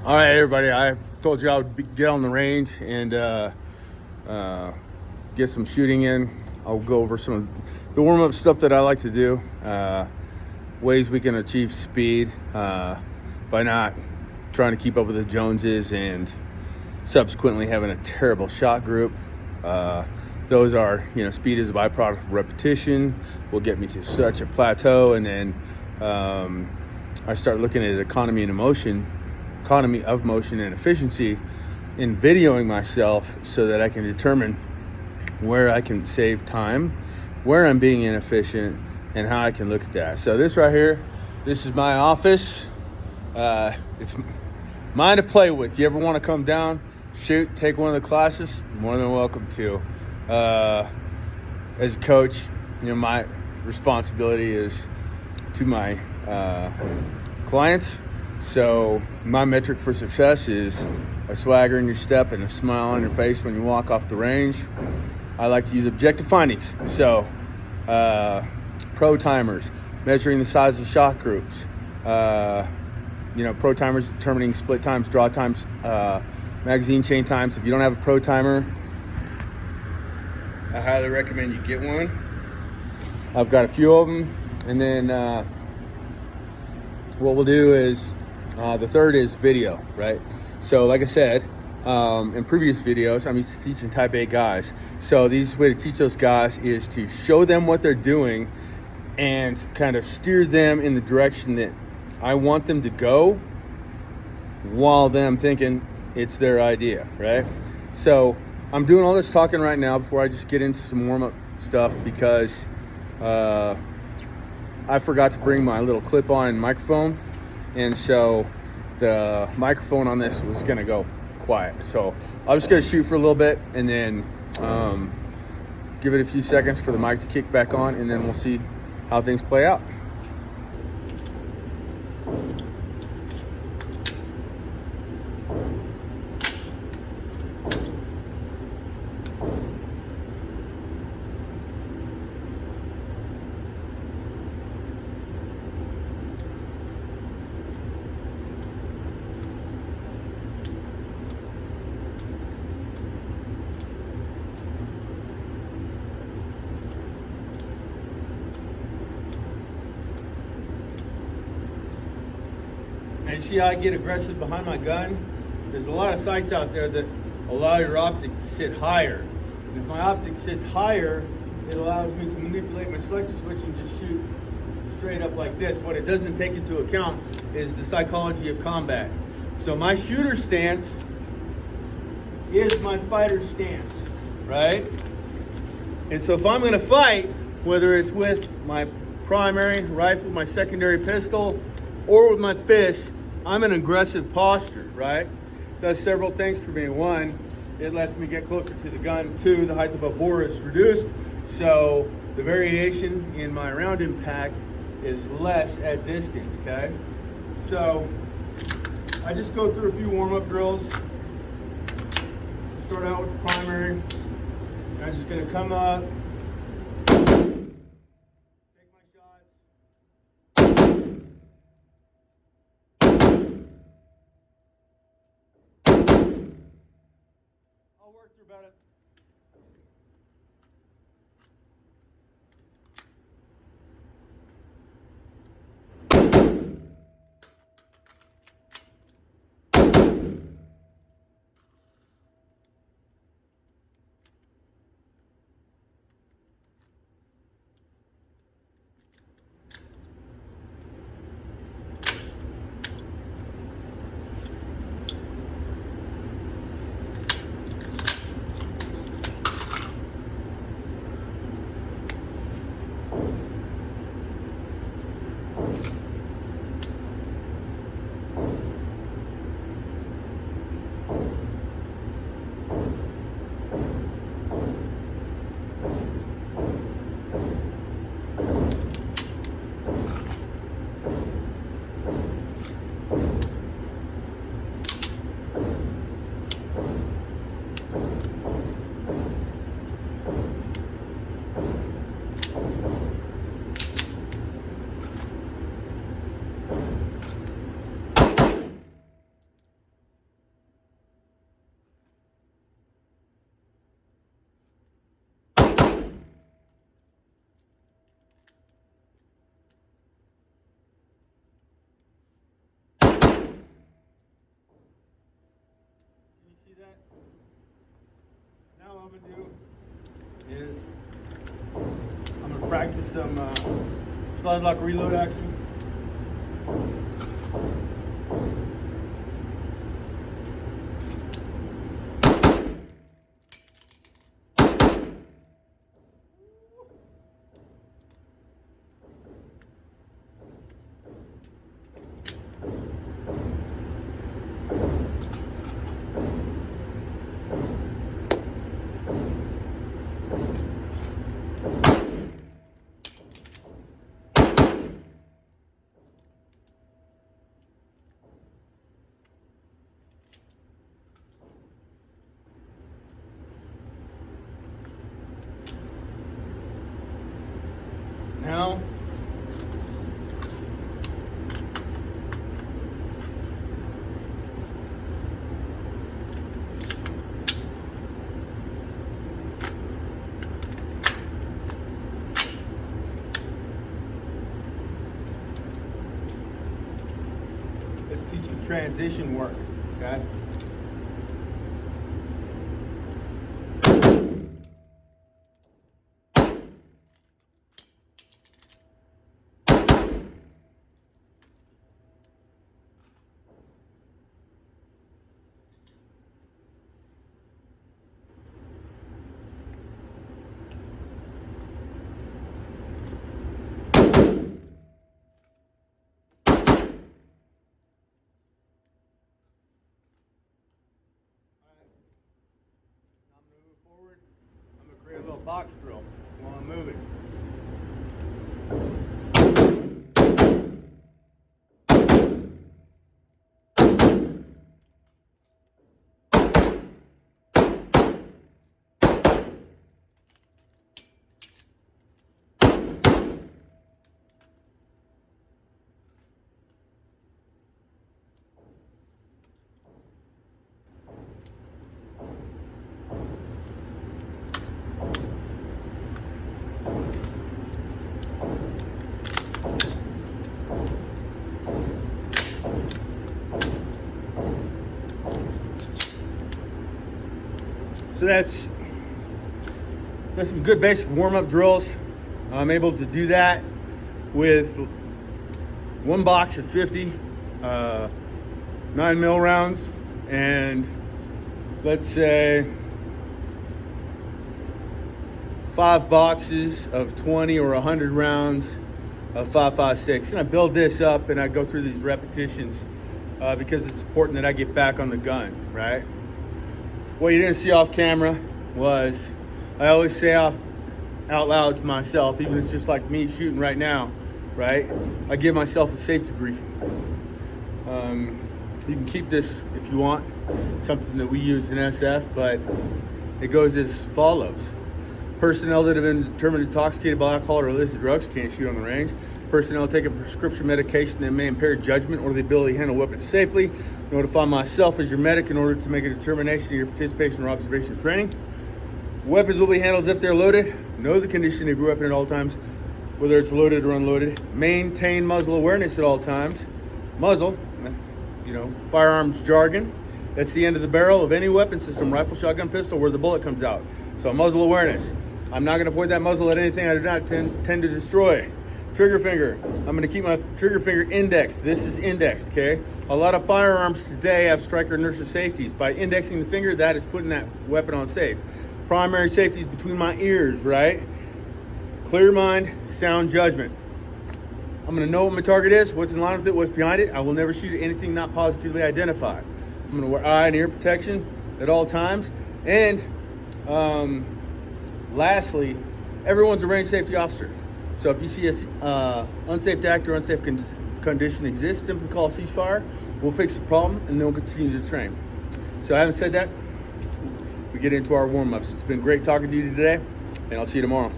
All right, everybody, I told you I would get on the range and get some shooting in. I'll go over some of the warm-up stuff that I like to do, ways we can achieve speed by not trying to keep up with the Joneses and subsequently having a terrible shot group. Those are, speed is a byproduct of repetition, will get me to such a plateau, and then I start looking at economy of motion and efficiency in videoing myself so that I can determine where I can save time, where I'm being inefficient, and how I can look at that. So this right here, this is my office. It's mine to play with. You ever want to come down, shoot, take one of the classes? More than welcome to. As a coach, my responsibility is to my clients. So my metric for success is a swagger in your step and a smile on your face when you walk off the range. I like to use objective findings. So pro timers, measuring the size of shot groups, pro timers determining split times, draw times, magazine chain times. If you don't have a pro timer, I highly recommend you get one. I've got a few of them. And then what we'll do is the third is video, right? So like I said, in previous videos, I'm used to teaching type A guys. So the easiest way to teach those guys is to show them what they're doing and kind of steer them in the direction that I want them to go while them thinking it's their idea, right? So I'm doing all this talking right now before I just get into some warm-up stuff because I forgot to bring my little clip-on microphone, and so the microphone on this was gonna go quiet. So I'm just gonna shoot for a little bit and then give it a few seconds for the mic to kick back on, and then we'll see how things play out. And see how I get aggressive behind my gun? There's a lot of sights out there that allow your optic to sit higher. And if my optic sits higher, it allows me to manipulate my selector switch and just shoot straight up like this. What it doesn't take into account is the psychology of combat. So my shooter stance is my fighter stance, right? And so if I'm gonna fight, whether it's with my primary rifle, my secondary pistol, or with my fist, I'm in aggressive posture, right? Does several things for me. One, it lets me get closer to the gun. Two, the height above bore is reduced, so the variation in my round impact is less at distance, okay? So I just go through a few warm-up drills. Start out with the primary. I'm just gonna come up, take my shots. I'll work through about it. some slide lock reload action. Now, let's do some transition work, okay? Forward, I'm going to create a little box drill while I'm moving. So that's some good basic warm-up drills. I'm able to do that with one box of 50 9mm rounds and let's say 5 boxes of 20 or 100 rounds of 5.56. And I build this up and I go through these repetitions because it's important that I get back on the gun, right? What you didn't see off camera was I always say out loud to myself, even if it's just like me shooting right now, right? I give myself a safety briefing. You can keep this if you want, something that we use in SF, but it goes as follows. Personnel that have been determined intoxicated by alcohol or illicit drugs can't shoot on the range. Personnel taking prescription medication that may impair judgment or the ability to handle weapons safely. Notify myself as your medic in order to make a determination of your participation or observation of training. Weapons will be handled as if they're loaded. Know the condition of your weapon at all times, whether it's loaded or unloaded. Maintain muzzle awareness at all times. Muzzle, firearms jargon. That's the end of the barrel of any weapon system, rifle, shotgun, pistol, where the bullet comes out. So muzzle awareness. I'm not going to point that muzzle at anything I do not tend to destroy. Trigger finger. I'm going to keep my trigger finger indexed. This is indexed, okay? A lot of firearms today have striker inertia safeties. By indexing the finger, that is putting that weapon on safe. Primary safety is between my ears, right? Clear mind, sound judgment. I'm going to know what my target is, what's in line with it, what's behind it. I will never shoot at anything not positively identified. I'm going to wear eye and ear protection at all times. And lastly, everyone's a range safety officer. So if you see a unsafe act or unsafe condition exists, simply call ceasefire. We'll fix the problem and then we'll continue to train. So having said that, we get into our warm-ups. It's been great talking to you today, and I'll see you tomorrow.